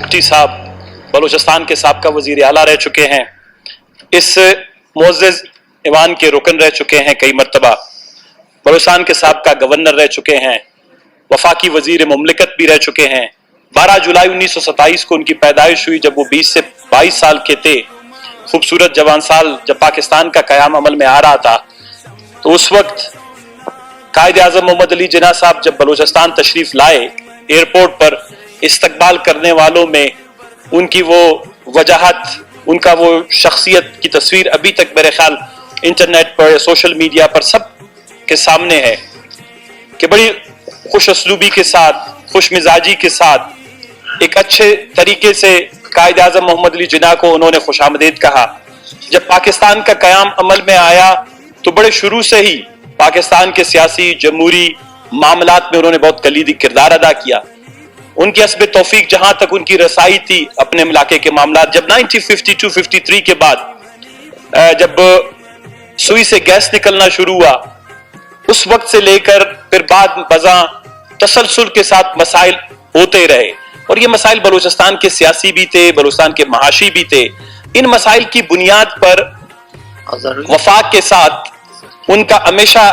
बुगटी साहब बलूचिस्तान के साबका वजीर आला रह चुके हैं, इस मुअज़्ज़ज़ ईवान के रुकन रह चुके हैं, कई मरतबा बलूचिस्तान के साबका गवर्नर रह चुके हैं, वफाकी वजीर मुमलिकत भी रह चुके हैं। 12 जुलाई 1927 को उनकी पैदाइश हुई जब वो 20 से 22 साल के थे। खूबसूरत जवान साल जब पाकिस्तान का क़याम अमल में आ रहा था, तो उस वक्त कायद आज़म मोहम्मद अली जिन्ना साहब जब बलूचिस्तान तशरीफ लाए, एयरपोर्ट पर इस्तकबाल करने वालों में उनकी वो वजाहत, उनका वो शख्सियत की तस्वीर अभी तक मेरे ख्याल इंटरनेट पर, सोशल मीडिया पर सब के सामने है कि बड़ी खुश असलूबी के साथ, खुश मिजाजी के साथ, एक अच्छे तरीके से कायद आज़म मोहम्मद अली जिन्ना को उन्होंने खुश आमदीद कहा। जब पाकिस्तान का क़याम अमल में आया तो बड़े शुरू से ही पाकिस्तान के सियासी जमहूरी मामलात में उन्होंने बहुत कलीदी किरदार अदा किया। उनकी हस्ब तौफीक जहां तक उनकी रसाई थी अपने इलाके के मामलात, जब 1952-53 के बाद जब सुई से गैस निकलना शुरू हुआ, उस वक्त से लेकर फिर बाद बजा तसलसल के साथ मसाइल होते रहे, और ये मसाइल बलूचिस्तान के सियासी भी थे, बलूचिस्तान के महाशी भी थे। इन मसाइल की बुनियाद पर वफाक के साथ उनका हमेशा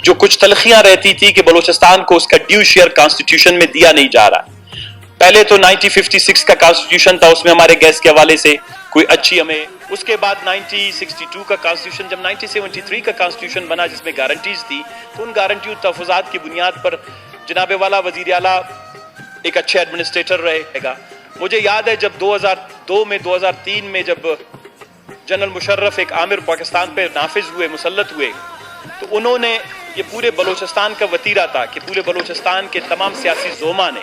जो कुछ तलखियां रहती थी कि बलूचिस्तान को उसका ड्यू शेयर कॉन्स्टिट्यूशन में दिया नहीं जा रहा। पहले तो 1956 का कॉन्स्टिट्यूशन था, उसमें हमारे गैस के हवाले से कोई अच्छी हमें, उसके बाद 1962 का कॉन्स्टिट्यूशन, जब 1973 का कॉन्स्टिट्यूशन बना जिसमें गारंटीज थी, तो उन गारंटी और तहफ़्फ़ुज़ात की बुनियाद पर जनाबे वाला वज़ीर आला एक अच्छे एडमिनिस्ट्रेटर रहेगा। मुझे याद है जब 2002 में 2003 में जब जनरल मुशर्रफ एक आमिर पाकिस्तान पे नाफिज हुए, मुसल्लत हुए, तो उन्होंने ये पूरे बलूचिस्तान का वतीरा था कि पूरे बलूचिस्तान के तमाम सियासी ज़ोमा ने,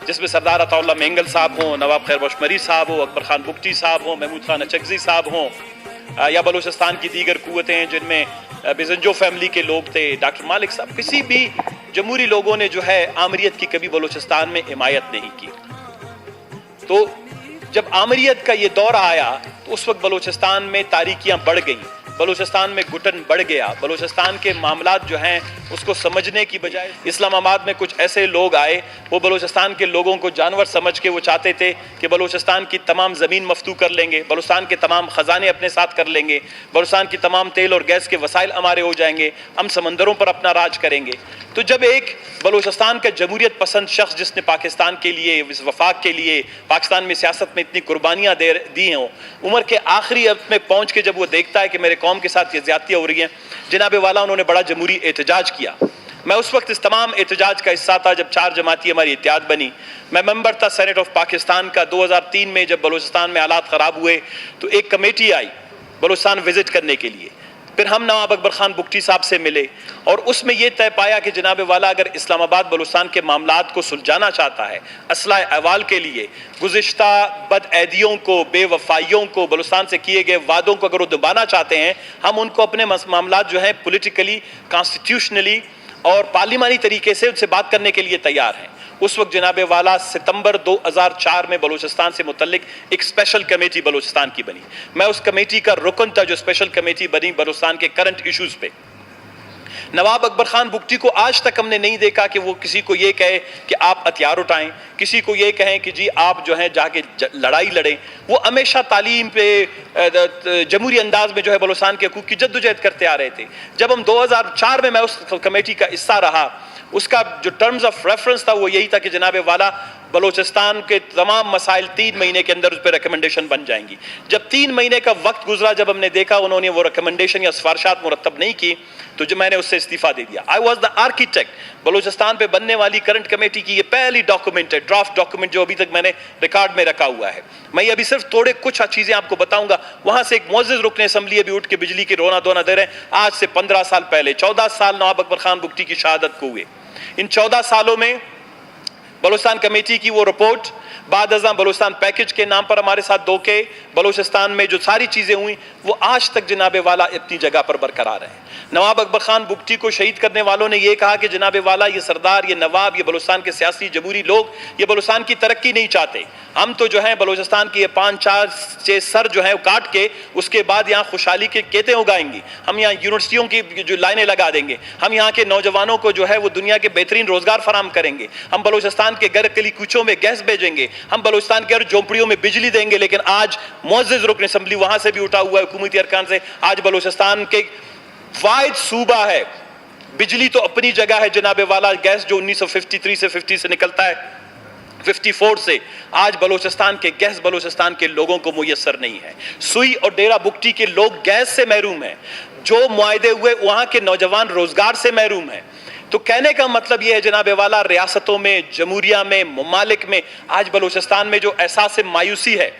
जिसमें सरदार अताउल्लाह मेंगल साहब हों, नवाब खैर बख्श साहब हो, अकबर खान बुगटी साहब हों, महमूद खान अचकज़ी साहब हों, या बलूचिस्तान की दीगर कुव्वतें जिनमें बिजंजो फैमिली के लोग थे, डॉक्टर मालिक साहब, किसी भी जमहूरी लोगों ने जो है आमरीत की कभी बलूचिस्तान में हिमायत नहीं की। तो जब आमरीत का ये दौर आया तो उस वक्त बलूचिस्तान में तारीकियां बढ़ गई, बलूचिस्तान में घुटन बढ़ गया, बलूचिस्तान के मामलात जो हैं उसको समझने की बजाय इस्लामाबाद में कुछ ऐसे लोग आए, वो बलूचिस्तान के लोगों को जानवर समझ के वो चाहते थे कि बलूचिस्तान की तमाम ज़मीन मफ्तू कर लेंगे, बलूचिस्तान के तमाम ख़जाने अपने साथ कर लेंगे, बलूचिस्तान की तमाम तेल और गैस के वसाइल हमारे हो जाएंगे, हम समंदरों पर अपना राज करेंगे। तो जब एक बलूचिस्तान का जमहूरियत पसंद शख्स जिसने पाकिस्तान के लिए, इस वफाक के लिए, पाकिस्तान में सियासत में इतनी कुर्बानियाँ दी हों, उम्र के आखिरी वक्त में पहुँच के जब वो देखता है कि मेरे कौम के साथ ये ज़्यादतियाँ हो रही हैं, जनाबे वाला उन्होंने बड़ा जमहूरी एहतजाज किया। मैं उस वक्त इस तमाम एहतजाज का हिस्सा था जब 4 जमाती हमारी इत्तेहाद बनी। मैं मेंबर था सेनेट ऑफ पाकिस्तान का। 2003 में जब बलूचिस्तान में हालात ख़राब हुए तो एक कमेटी आई बलूचिस्तान विजिट करने के लिए। फिर हम नवाब अकबर खान बुगटी साहब से मिले और उसमें यह तय पाया कि जनाब वाला अगर इस्लामाबाद बलूचिस्तान के मामलात को सुलझाना चाहता है, असलाह अहवाल के लिए गुज़िश्ता बदऐदियों को, बेवफाइयों को, बलूचिस्तान से किए गए वादों को अगर वो दबाना चाहते हैं, हम उनको अपने मामलात जो हैं पोलिटिकली, कॉन्स्टिट्यूशनली और पार्लिमानी तरीके से उनसे बात करने के लिए तैयार हैं। उस वक्त जनाबे वाला सितंबर 2004 में बलूचिस्तान से मुतल्लिक एक स्पेशल कमेटी बलूचिस्तान की बनी। मैं उस कमेटी का रुकन था जो स्पेशल कमेटी बनी बलूचिस्तान के करंट इश्यूज पे। नवाब अकबर खान बुगटी को आज तक हमने नहीं देखा कि वो किसी को ये कहे कि आप हथियार उठाएं, किसी को ये कहें कि जी आप जो है जाके लड़ाई लड़ें। वो हमेशा तालीम पे जमहूरी अंदाज में जो है बलूचिस्तान के हकूक़ की जद्दोजहद करते आ रहे थे। जब हम 2004 में मैं उस कमेटी का हिस्सा रहा, उसका जो टर्म्स ऑफ रेफरेंस था वो यही था कि जनाबे वाला बलूचिस्तान के तमाम मसाइल 3 महीने के अंदर उस पर रिकमेंडेशन बन जाएंगी। जब 3 महीने का वक्त गुजरा, जब हमने देखा उन्होंने वो रिकमेंडेशन या सिफारिशात मुरतब नहीं की, तो जो मैंने उससे इस्तीफा दे दिया। I was the architect. Balochistan पे बनने वाली करंट कमेटी की ये पहली डॉक्यूमेंट है, ड्राफ्ट डॉक्यूमेंट, जो अभी तक मैंने रिकॉर्ड में रखा हुआ है। मैं ये अभी सिर्फ थोड़े कुछ चीजें आपको बताऊंगा। वहां से एक मुअज़्ज़िज़ रुकन असम्बली अभी उठ के बिजली की रोना धोना दे रहे हैं। आज से 15 साल पहले 14 साल नवाब अकबर खान बुगटी की शहादत को हुए। इन 14 सालों में बलूचिस्तान कमेटी की वो रिपोर्ट, बाद अज़ां बलूचिस्तान पैकेज के नाम पर हमारे साथ धोखे, बलूचिस्तान में जो सारी चीज़ें हुई वो आज तक जनाबे वाला अपनी जगह पर बरकरार है। नवाब अकबर खान बुगटी को शहीद करने वालों ने यह कहा कि जनाबे वाला ये सरदार, ये नवाब, ये बलूचिस्तान के सियासी जमहूरी लोग ये बलूचिस्तान की तरक्की नहीं चाहते। हम तो जो है बलूचिस्तान के ये 5-4 सर जो है काट के उसके बाद यहाँ खुशहाली के केते उगाएंगे। हम यहाँ यूनिवर्सिटियों की जो लाइनें लगा देंगे, हम यहाँ के नौजवानों को जो है वो दुनिया के बेहतरीन रोजगार फराम करेंगे, हम बलूचिस्तान के घर गली कूचों में गैस भेजेंगे, گے, ہم بلوچستان کے ہر جھونپڑیوں میں بجلی دیں گے. لیکن آج معزز رکن اسمبلی وہاں سے بھی اٹھا ہوا ہے حکومتی ارکان سے, آج بلوچستان کے واحد صوبہ ہے, بجلی تو اپنی جگہ ہے جناب والا, گیس جو 1953 سے 50 سے نکلتا ہے 54 سے, آج بلوچستان کے گیس بلوچستان کے لوگوں کو میسر نہیں ہے. سوئی اور ڈیرہ بگٹی کے لوگ گیس سے محروم ہیں, جو معاہدے ہوئے وہاں کے نوجوان روزگار سے محروم ہیں. تو کہنے کا مطلب یہ ہے جناب والا, ریاستوں میں, جمہوریہ میں, ممالک میں آج بلوچستان میں جو احساس مایوسی ہے,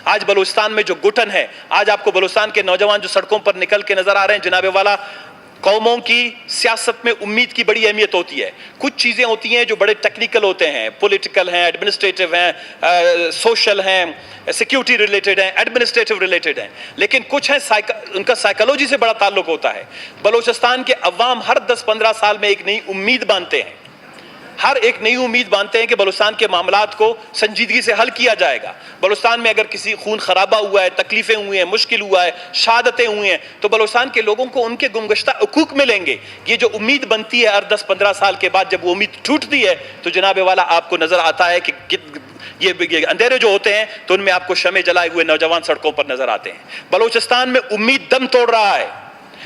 آج بلوچستان میں جو گھٹن ہے, آج آپ کو بلوچستان کے نوجوان جو سڑکوں پر نکل کے نظر آ رہے ہیں جناب والا, قوموں کی سیاست میں امید کی بڑی اہمیت ہوتی ہے. کچھ چیزیں ہوتی ہیں جو بڑے ٹیکنیکل ہوتے ہیں, پولیٹیکل ہیں, ایڈمنسٹریٹو ہیں, سوشل ہیں, سیکیورٹی ریلیٹڈ ہیں, ایڈمنسٹریٹو ریلیٹڈ ہیں, لیکن کچھ ہیں ان کا سائیکالوجی سے بڑا تعلق ہوتا ہے. بلوچستان کے عوام ہر 10-15 سال میں ایک نئی امید باندھتے ہیں, ہر ایک نئی امید باندھتے ہیں کہ بلوچستان کے معاملات کو سنجیدگی سے حل کیا جائے گا. بلوچستان میں اگر کسی خون خرابہ ہوا ہے, تکلیفیں ہوئی ہیں, مشکل ہوا ہے, شہادتیں ہوئی ہیں, تو بلوچستان کے لوگوں کو ان کے گمگشتہ حقوق ملیں گے. یہ جو امید بنتی ہے ہر 10-15 سال کے بعد, جب وہ امید ٹوٹتی ہے تو جناب والا آپ کو نظر آتا ہے کہ یہ اندھیرے جو ہوتے ہیں تو ان میں آپ کو شمع جلائے ہوئے نوجوان سڑکوں پر نظر آتے ہیں. بلوچستان میں امید دم توڑ رہا ہے,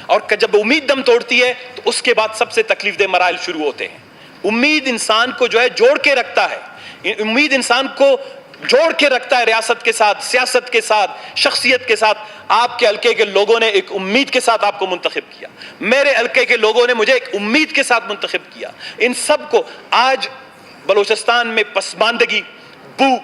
اور جب امید دم توڑتی ہے تو اس کے بعد سب سے تکلیف دہ مراحل شروع ہوتے ہیں. امید انسان کو جو ہے جوڑ کے رکھتا ہے, امید انسان کو جوڑ کے رکھتا ہے ریاست کے ساتھ, سیاست کے ساتھ, شخصیت کے ساتھ. آپ کے حلقے کے لوگوں نے ایک امید کے ساتھ آپ کو منتخب کیا, میرے حلقے کے لوگوں نے مجھے ایک امید کے ساتھ منتخب کیا. ان سب کو آج بلوچستان میں پسماندگی, بھوک,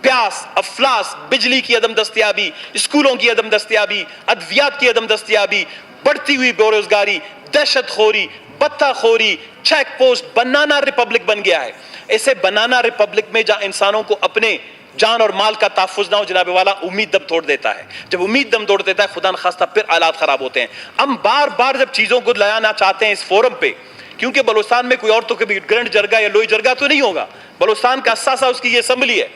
پیاس, افلاس, بجلی کی عدم دستیابی, اسکولوں کی عدم دستیابی, ادویات کی عدم دستیابی, بڑھتی ہوئی بے روزگاری, دہشت خوری, بتہ خوری, چیک پوسٹ, بنانا ریپبلک بن گیا ہے. ایسے بنانا ریپبلک میں جہاں انسانوں کو اپنے جان اور مال کا تحفظ نہ ہو جناب والا, امید دم توڑ دیتا ہے. جب امید دم توڑ دیتا ہے خدا نخواستہ پھر حالات خراب ہوتے ہیں. ہم بار بار جب چیزوں کو لانا چاہتے ہیں اس فورم پہ, کیونکہ بلوچستان میں کوئی اور تو کبھی گرینڈ جرگہ یا لوئی جرگہ تو نہیں ہوگا, بلوچستان کا اثاثہ اس کی یہ اسمبلی ہے.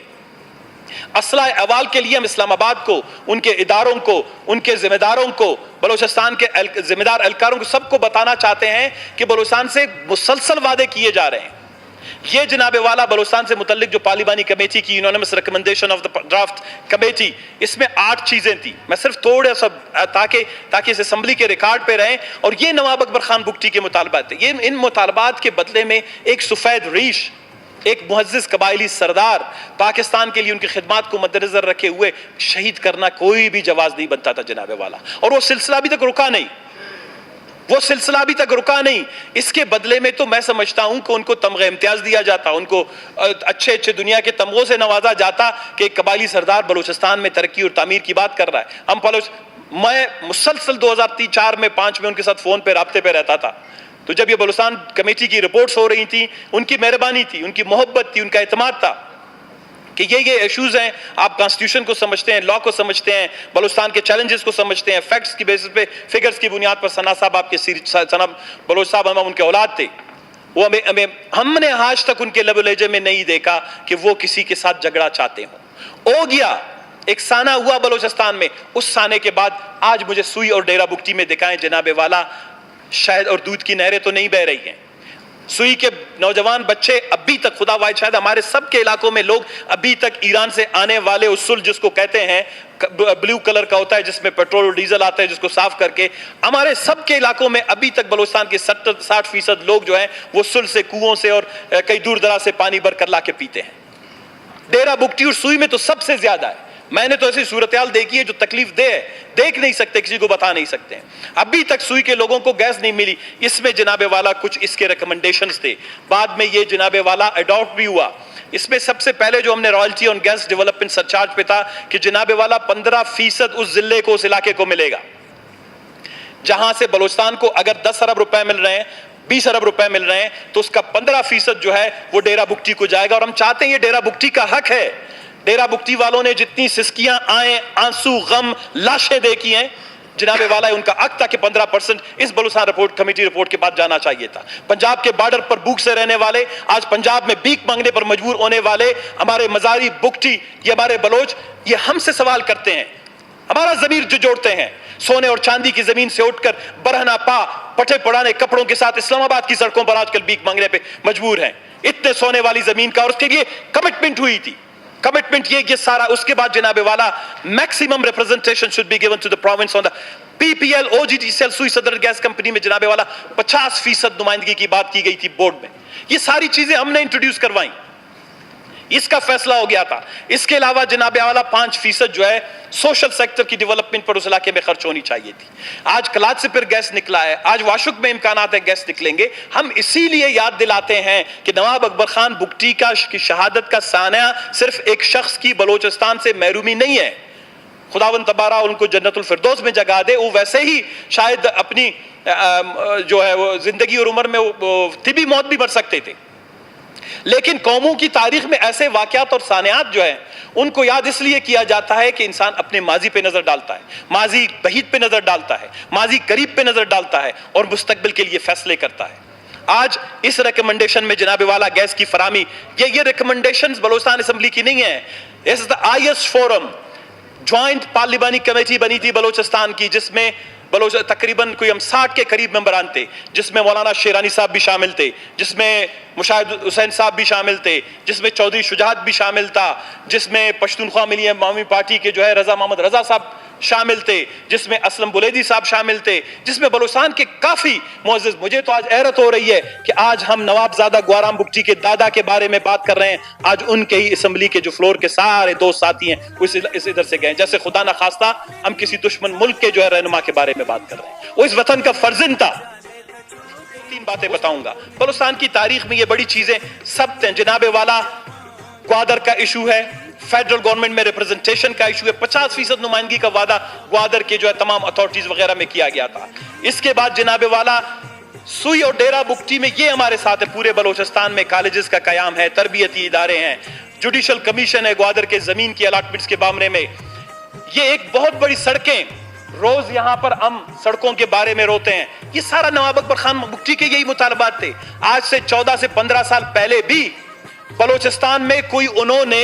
اسلحہ احوال کے لیے ہم اسلام آباد کو, ان کے اداروں کو, ان کے ذمہ داروں کو, بلوچستان کے ذمہ دار اہلکاروں کو, سب کو بتانا چاہتے ہیں کہ بلوچستان سے مسلسل وعدے کیے جا رہے ہیں. یہ جناب والا بلوچستان سے متعلق جو پارلیمانی کمیٹی کی unanimous recommendation of the draft committee, اس میں 8 چیزیں تھیں. میں صرف تھوڑا سا تاکہ اس اسمبلی کے ریکارڈ پہ رہیں, اور یہ نواب اکبر خان بگٹی کے مطالبات تھے. یہ ان مطالبات کے بدلے میں ایک سفید ریش, ایک معزز قبائلی سردار, پاکستان کے لیے ان کی خدمات کو مد نظر رکھے ہوئے شہید کرنا کوئی بھی جواز نہیں بنتا تھا جناب والا. اور وہ سلسلہ ابھی تک رکا نہیں, وہ سلسلہ ابھی تک رکا نہیں. اس کے بدلے میں تو میں سمجھتا ہوں کہ ان کو تمغہ امتیاز دیا جاتا, ان کو اچھے اچھے دنیا کے تمغوں سے نوازا جاتا کہ ایک قبائلی سردار بلوچستان میں ترقی اور تعمیر کی بات کر رہا ہے. میں مسلسل 2004 میں 5 میں ان کے ساتھ فون پہ رابطے پہ رہتا تھا. تو جب یہ بلوچستان کمیٹی کی رپورٹس ہو رہی تھیں, ان کی مہربانی تھی, ان کی محبت تھی, ان کا اعتماد تھا کہ یہ ایشوز ہیں, آپ کانسٹیٹیوشن کو سمجھتے ہیں, لا کو سمجھتے ہیں, بلوچستان کے چیلنجز کو سمجھتے ہیں, فیکٹس کی بیسس پہ, فگرز کی بنیاد پر. ثنا صاحب آپ کے ثنا بلوچ صاحب ہم ان کے اولاد تھے, وہ ہم نے آج تک ان کے لب و لہجے میں نہیں دیکھا کہ وہ کسی کے ساتھ جھگڑا چاہتے ہوں. ہو گیا, ایک سانہ ہوا بلوچستان میں, اس سانے کے بعد آج مجھے سوئی اور ڈیرہ بگٹی میں دکھائیں جناب والا شہد اور دودھ کی نہریں تو نہیں بہ رہی ہیں. سوئی کے نوجوان بچے ابھی تک, خدا واحد شاید ہمارے سب کے علاقوں میں لوگ ابھی تک ایران سے آنے والے اسل جس کو کہتے ہیں, بلیو کلر کا ہوتا ہے جس میں پیٹرول اور ڈیزل آتا ہے, جس کو صاف کر کے, ہمارے سب کے علاقوں میں ابھی تک بلوچستان کے 60% لوگ جو ہیں وہ سل سے, کنووں سے اور کئی دور دراز سے پانی بھر کر لا کے پیتے ہیں. ڈیرہ بگٹی اور سوئی میں تو سب سے زیادہ ہے. میں نے تو ایسی صورتحال دیکھی ہے جو تکلیف دہ ہے, دیکھ نہیں سکتے, کسی کو بتا نہیں سکتے ہیں. ابھی تک سوئی کے لوگوں کو گیس نہیں ملی. اس میں جناب والا کچھ اس کے ریکمنڈیشنز تھے, بعد میں یہ جناب والا اڈاپٹ بھی ہوا. اس میں سب سے پہلے جو ہم نے رائلٹی آن گیس ڈیولپمنٹ سرچارج پہ تھا کہ جناب والا 15% اس ضلع کو, اس علاقے کو ملے گا, جہاں سے بلوچستان کو اگر 10 ارب روپے مل رہے ہیں, 20 ارب روپے مل رہے ہیں, تو اس کا 15% جو ہے وہ ڈیرہ بگٹی کو جائے گا. اور ہم چاہتے ہیں, یہ ڈیرہ بگٹی کا حق ہے. ڈیرہ بگٹی والوں نے جتنی سسکیاں, آئیں, آنسو, غم, لاشیں دیکھی ہیں, جناب والا ان کا حق تھا کہ 15% اس بلوچستان کمیٹی رپورٹ کے بعد جانا چاہیے تھا. پنجاب کے بارڈر پر بھوک سے رہنے والے, آج پنجاب میں بھیک مانگنے پر مجبور ہونے والے ہمارے مزاری, بگٹی, یہ ہمارے بلوچ, یہ ہم سے سوال کرتے ہیں, ہمارا ضمیر جو جوڑتے ہیں. سونے اور چاندی کی زمین سے اٹھ کر برہنہ پا, پٹھے پڑانے کپڑوں کے ساتھ اسلام آباد کی سڑکوں پر آج کل بھیک مانگنے پہ مجبور ہیں. اتنے سونے والی زمین کا, اور اس کے لیے کمٹمنٹ ہوئی تھی, कमिटमेंट ये सारा। उसके बाद जनाब वाला maximum representation should be given to the province on the PPL OGTCL Sui southern gas company में जनाब वाला 50% नुमाइंदगी की बात की गई थी बोर्ड में। ये सारी चीजें हमने इंट्रोड्यूस करवाई, इसका फैसला हो गया था। इसके अलावा जनाब वाला 5% जो है सोशल सेक्टर की डेवलपमेंट पर उस इलाके में खर्च होनी चाहिए थी। आज कलात से फिर गैस निकला है, आज वाशुक में इम्कानात है गैस निकलेंगे। हम इसीलिए याद दिलाते हैं कि नवाब अकबर खान बुगटी की शहादत का सानिया सिर्फ एक शख्स की बलोचिस्तान से महरूमी नहीं है। खुदावंद तबारा उनको जन्नतुल फिरदौस में जगह दे। वो वैसे ही शायद अपनी जो है वो जिंदगी और उम्र में तिबी मौत भी मर सकते थे, लेकिन कौमों की तारीख में ऐसे वाकयात और सानियात जो है उनको याद इसलिए किया जाता है कि इंसान अपने माजी पे नजर डालता है, माजी बहीद पे नजर डालता है, माजी करीब पे नजर डालता है और मुस्तकबिल के लिए फैसले करता है। आज इस रिकमेंडेशन में जनाब वाला गैस की फरामी, ये रिकमेंडेशंस बलोचिस्तान असेंबली की नहीं है। इस द आईएस फोरम ज्वाइंट पार्लिमानी कमेटी बनी थी बलोचिस्तान की, जिसमें तकरीबन कोई हम 60 के करीब मेंबरान थे, जिसमें मौलाना शेरानी साहब भी शामिल थे, जिसमें मुशाहिद हुसैन साहब भी शामिल थे, जिसमें चौधरी शुजात भी शामिल था, जिसमें पश्तूनख्वा मिलियन मामी पार्टी के जो है रजा मोहम्मद रजा साहब शामिल थे, जिसमें असलम बुलेदी साहब शामिल थे, जिसमें बलोचिस्तान के काफी मुअज़्ज़िज़। मुझे तो आज हैरत हो रही है कि आज हम नवाबजादा ग्वाराम बुगटी के दादा के बारे में बात कर रहे हैं, आज उनके ही असेंबली के जो फ्लोर के सारे दोस्त साथी हैं वो इस इधर से गए, जैसे खुदा ना खास्ता हम किसी दुश्मन मुल्क के जो है रहनुमा के बारे में बात कर रहे हैं। वो इस वतन का फर्जंद था। 3 बातें बताऊंगा। बलोचिस्तान की तारीख में ये बड़ी चीजें सब हैं। जनाब वाला ग्वादर का इशू है, फेडरल गवर्नमेंट में रिप्रेजेंटेशन का इशू है, 50% नुमाइंदगी का वादा ग्वादर के जो है तमाम अथॉरिटीज वगैरह में किया गया था। इसके बाद जनाब वाला सुई और डेरा बुगटी में ये हमारे साथ है, पूरे बलोचिस्तान में कॉलेजेस का कयाम है, तरबियती इदारे हैं, जुडिशल कमीशन है ग्वादर के जमीन की अलॉटमेंट्स के मामले में। ये एक बहुत बड़ी सड़कें, रोज यहां पर हम सड़कों के बारे में रोते हैं, ये सारा नवाब अकबर खान बुगटी के यही मुतालबात थे। आज से 14 से 15 साल पहले भी बलोचिस्तान में कोई उन्होंने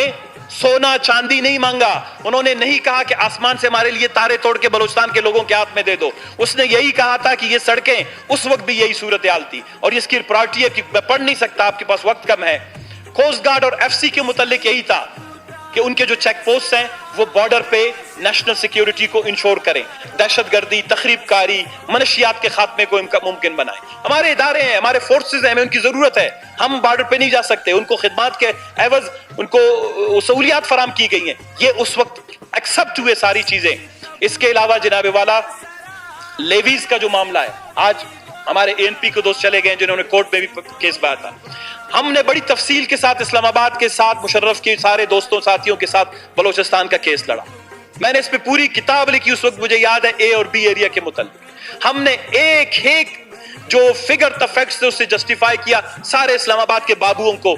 सोना चांदी नहीं मांगा, उन्होंने नहीं कहा कि आसमान से हमारे लिए तारे तोड़ के बलोचिस्तान के लोगों के हाथ में दे दो। उसने यही कहा था कि ये सड़कें, उस वक्त भी यही सूरत हाल थी और इसकी प्रायोरिटी है कि मैं पढ़ नहीं सकता, आपके पास वक्त कम है। कोस्ट गार्ड और एफसी के मुतालिक यही था कि उनके जो चेक पोस्ट हैं वो बॉर्डर पे नेशनल सिक्योरिटी को इंश्योर करें, दहशतगर्दी, तखरीबकारी, मनशियात के खात्मे को मुमकिन बनाएं। हमारे इदारे हैं, हमारे फोर्सेस हैं, हमें उनकी जरूरत है। हम बॉर्डर पे नहीं जा सकते, उनको खिदमात के एवज उनको सहूलियात फराम की गई हैं, ये उस वक्त एक्सेप्ट हुए सारी चीजें। इसके अलावा जनाब वाला लेवीज का जो मामला है, आज हमारे एएनपी के दोस्त चले गए जिन्होंने कोर्ट में भी केस पाया था। हमने बड़ी तफसील के साथ इस्लामाबाद के साथ मुशर्रफ के सारे दोस्तों साथियों के साथ बलोचिस्तान का केस लड़ा। मैंने इस पे पूरी किताब लिखी, उस वक्त मुझे याद है ए और बी एरिया के मुताल्लिक हमने एक जो फिगर द फैक्ट्स थे उससे जस्टिफाई किया, सारे इस्लामाबाद के बाबुओं को,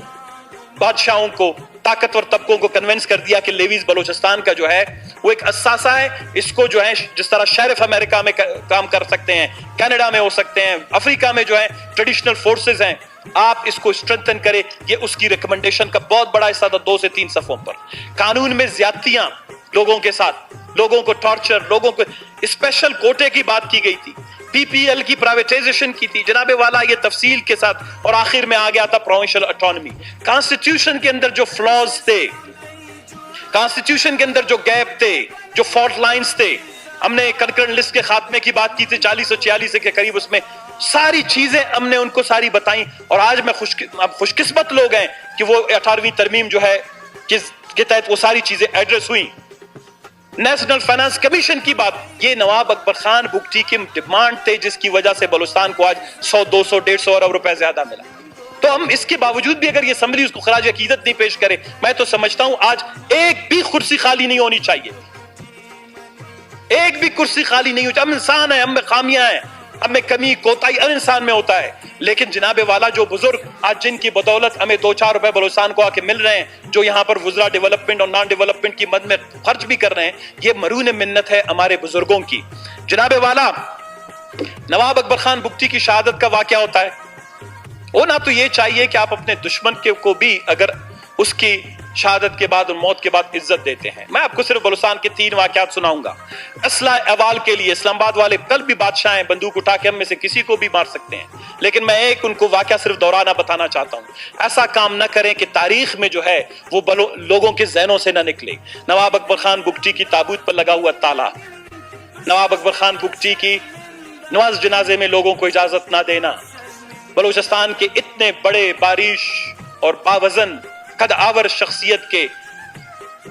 बादशाहों को, ताकतवर तबकों को कन्विंस कर दिया कि लेवीज बलोचिस्तान का जो है वो एक असासा है। इसको जो है जिस तरह शेरिफ अमेरिका में काम कर सकते हैं, कनाडा में हो सकते हैं, अफ्रीका में जो है ट्रेडिशनल फोर्सेस हैं, आप इसको स्ट्रेंथन करें। ये उसकी रिकमेंडेशन का बहुत बड़ा हिस्सा था 2 से 3 सफ़ों पर। कानून में ज्यादतियां लोगों के साथ, लोगों को टॉर्चर, लोगों को स्पेशल कोटे की बात की गई थी, पीपीएल की प्राइवेटाइजेशन की थी जनाबे वाला, ये तफसील के साथ, और आखिर में आ गया था प्रोविंशियल ऑटोनॉमी। कॉन्स्टिट्यूशन के अंदर जो फ्लॉज थे, कॉन्स्टिट्यूशन के अंदर जो गैप थे, जो फॉल्ट लाइंस थे, हमने कंकरेंट लिस्ट के खात्मे की बात की थी 40 और 46 के करीब, उसमें सारी चीजें हमने उनको सारी बताई। और आज मैं खुशकिस्मत लोग हैं कि वो 18वीं तरमीम जो है के तहत वो सारी चीजें एड्रेस हुई। नेशनल फाइनेंस कमीशन की बात, ये नवाब अकबर खान बुगटी की डिमांड थे, जिसकी वजह से बलूचिस्तान को आज 100, 200, 150 अरब रुपए ज्यादा मिला। तो हम इसके बावजूद भी अगर ये असम्बली उसको खराज अकीदत नहीं पेश करे, मैं तो समझता हूं आज एक भी कुर्सी खाली नहीं होनी चाहिए, एक भी कुर्सी खाली नहीं होनी चाहिए। हम इंसान है, हम में खामियां हैं, हम में कमी कोताही हर इंसान में होता है, लेकिन जनाबे वाला जो बुजुर्ग आज जिनकी बदौलत हमें 2-4 रुपए बलूचिस्तान को आके मिल रहे हैं, जो यहाँ पर वुज़रा डेवलपमेंट और नॉन डेवलपमेंट की मद में खर्च भी कर रहे हैं, ये मरून मिन्नत है हमारे बुजुर्गों की। जनाबे वाला नवाब अकबर खान बुगटी की शहादत का वाकया होता है, वो ना तो ये चाहिए कि आप अपने दुश्मन को भी अगर उसकी شہادت کے بعد اور موت کے بعد عزت دیتے ہیں. میں آپ کو صرف بلوچستان کے 3 واقعات سناؤں گا. اسلحہ احوال کے لیے اسلام آباد والے کل بھی بادشاہ ہیں, بندوق اٹھا کے ہم میں سے کسی کو بھی مار سکتے ہیں, لیکن میں ایک ان کو واقعہ صرف دورانہ بتانا چاہتا ہوں. ایسا کام نہ کریں کہ تاریخ میں جو ہے وہ لوگوں کے ذہنوں سے نہ نکلے. نواب اکبر خان بگٹی کی تابوت پر لگا ہوا تالا, نواب اکبر خان بگٹی کی نماز جنازے میں لوگوں کو اجازت نہ دینا, بلوچستان کے اتنے بڑے بارش اور باوزن قد آور شخصیت کے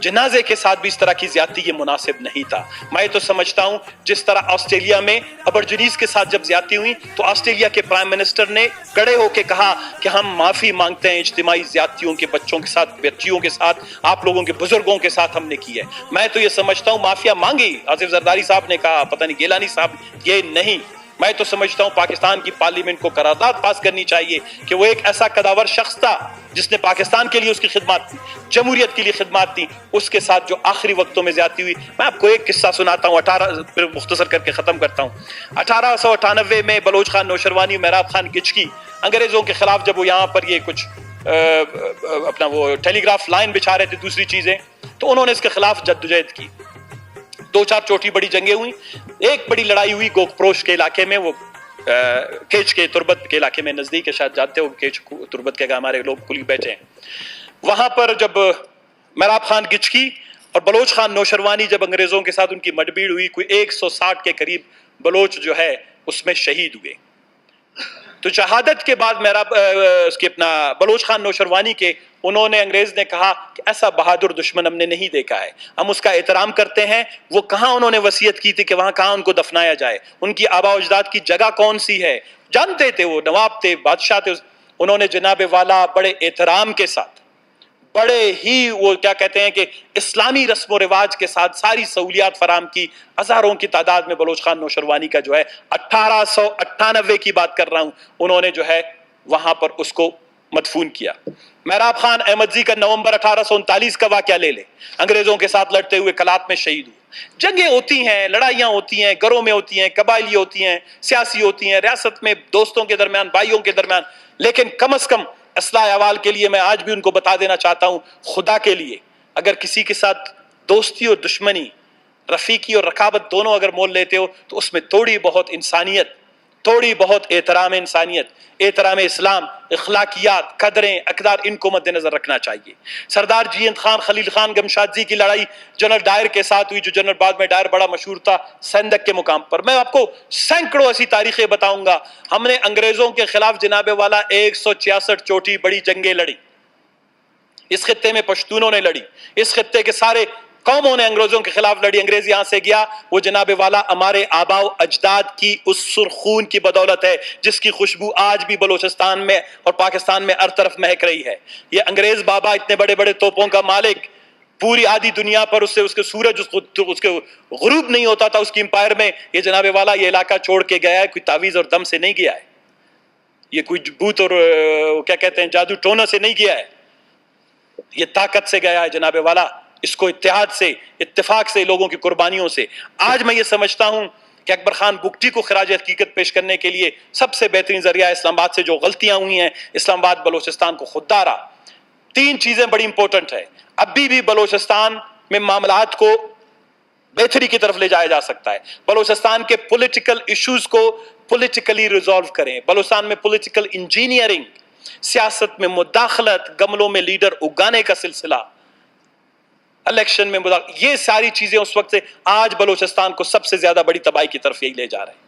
جنازے کے ساتھ بھی اس طرح کی زیادتی یہ مناسب نہیں تھا. میں تو سمجھتا ہوں جس طرح آسٹریلیا میں ابرجنیز کے ساتھ جب زیادتی ہوئی تو آسٹریلیا کے پرائم منسٹر نے کڑے ہو کے کہا کہ ہم معافی مانگتے ہیں اجتماعی زیادتیوں کے بچوں کے ساتھ, بچیوں کے ساتھ, آپ لوگوں کے بزرگوں کے ساتھ ہم نے کی ہے. میں تو یہ سمجھتا ہوں معافیا مانگی, آصف زرداری صاحب نے کہا, پتہ نہیں گیلانی صاحب, یہ نہیں. میں تو سمجھتا ہوں پاکستان کی پارلیمنٹ کو قرارداد پاس کرنی چاہیے کہ وہ ایک ایسا قداور شخص تھا جس نے پاکستان کے لیے اس کی خدمات تھی, جمہوریت کے لیے خدمات تھی, اس کے ساتھ جو آخری وقتوں میں زیادتی ہوئی. میں آپ کو ایک قصہ سناتا ہوں, پھر مختصر کر کے ختم کرتا ہوں. 1898 میں بلوچ خان نوشروانی, محراب خان گچکی انگریزوں کے خلاف جب وہ یہاں پر یہ کچھ اپنا وہ ٹیلی گراف لائن بچھا رہے تھے, دوسری چیزیں, تو انہوں نے اس کے خلاف جدوجہد کی. 2-4 چھوٹی بڑی جنگیں ہوئی. ایک بڑی لڑائی ہوئی گوکپروش کے علاقے میں, وہ کیچ کے تربت کے علاقے میں نزدیک ہے, شاید جانتے ہو کیچ تربت کے, ہمارے لوگ کلی بیٹھے ہیں وہاں پر. جب محراب خان گچکی اور بلوچ خان نوشروانی جب انگریزوں کے ساتھ ان کی مڈبھیڑ ہوئی, کوئی 160 کے قریب بلوچ جو ہے اس میں شہید ہوئے. تو شہادت کے بعد اس کے اپنا بلوچ خان نوشروانی کے, انہوں نے, انگریز نے کہا کہ ایسا بہادر دشمن ہم نے نہیں دیکھا ہے, ہم اس کا احترام کرتے ہیں. وہ کہاں انہوں نے وصیت کی تھی کہ وہاں کہاں ان کو دفنایا جائے, ان کی آباء و اجداد کی جگہ کون سی ہے, جانتے تھے, وہ نواب تھے, بادشاہ تھے. انہوں نے جناب والا بڑے احترام کے ساتھ, بڑے ہی وہ کیا کہتے ہیں کہ اسلامی رسم و رواج کے ساتھ ساری سہولیات فراہم کی. ہزاروں کی تعداد میں بلوچ خان نوشروانی کا جو ہے 1898 کی بات کر رہا ہوں, انہوں نے جو ہے وہاں پر اس کو مدفون کیا. محراب خان احمدزی کا نومبر 1839 کا واقعہ لے لیں, انگریزوں کے ساتھ لڑتے ہوئے کلات میں شہید ہوئے. جنگیں ہوتی ہیں, لڑائیاں ہوتی ہیں, گھروں میں ہوتی ہیں, قبائلی ہوتی ہیں, سیاسی ہوتی ہیں, ریاست میں دوستوں کے درمیان, بھائیوں کے درمیان, لیکن کم از کم اصلاح احوال کے لیے میں آج بھی ان کو بتا دینا چاہتا ہوں, خدا کے لیے اگر کسی کے ساتھ دوستی اور دشمنی, رفیقی اور رقابت دونوں اگر مول لیتے ہو تو اس میں تھوڑی بہت انسانیت, تھوڑی بہت احترام انسانیت, احترام اسلام, اخلاقیات, قدریں, اقدار, ان کو مد نظر رکھنا چاہیے. سردار جینت خان خلیل خان گمشادزی کی لڑائی جنرل ڈائر کے ساتھ ہوئی, جو جنرل بعد میں ڈائر بڑا مشہور تھا سندک کے مقام پر. میں آپ کو سینکڑوں ایسی تاریخیں بتاؤں گا. ہم نے انگریزوں کے خلاف جناب والا 166 چھوٹی بڑی جنگیں لڑی. اس خطے میں پشتونوں نے لڑی, اس خطے کے سارے قوموں نے انگریزوں کے خلاف لڑی. انگریز یہاں سے گیا, وہ جناب والا ہمارے آباء و اجداد کی اس سرخون کی بدولت ہے جس کی خوشبو آج بھی بلوچستان میں اور پاکستان میں ہر طرف مہک رہی ہے. یہ انگریز بابا اتنے بڑے بڑے توپوں کا مالک, پوری آدھی دنیا پر اس کے سورج اس کے غروب نہیں ہوتا تھا اس کی امپائر میں. یہ جناب والا یہ علاقہ چھوڑ کے گیا ہے, کوئی تعویذ اور دم سے نہیں گیا ہے, یہ کوئی بھوت اور کیا کہتے ہیں جادو ٹونا سے نہیں گیا ہے, یہ طاقت سے گیا ہے جناب والا, اس کو اتحاد سے, اتفاق سے, لوگوں کی قربانیوں سے. آج میں یہ سمجھتا ہوں کہ اکبر خان بگٹی کو خراج حقیقت پیش کرنے کے لیے سب سے بہترین ذریعہ اسلام آباد سے جو غلطیاں ہوئی ہیں, اسلام آباد بلوچستان کو خوددارا. 3 چیزیں بڑی امپورٹنٹ ہے. ابھی بھی بلوچستان میں معاملات کو بہتری کی طرف لے جایا جا سکتا ہے. بلوچستان کے پولیٹیکل ایشوز کو پولیٹیکلی ریزالو کریں. بلوچستان میں پولیٹیکل انجینئرنگ, سیاست میں مداخلت, گملوں میں لیڈر اگانے کا سلسلہ, الیکشن میں یہ ساری چیزیں اس وقت سے آج بلوچستان کو سب سے زیادہ بڑی تباہی کی طرف یہی لے جا رہے ہیں.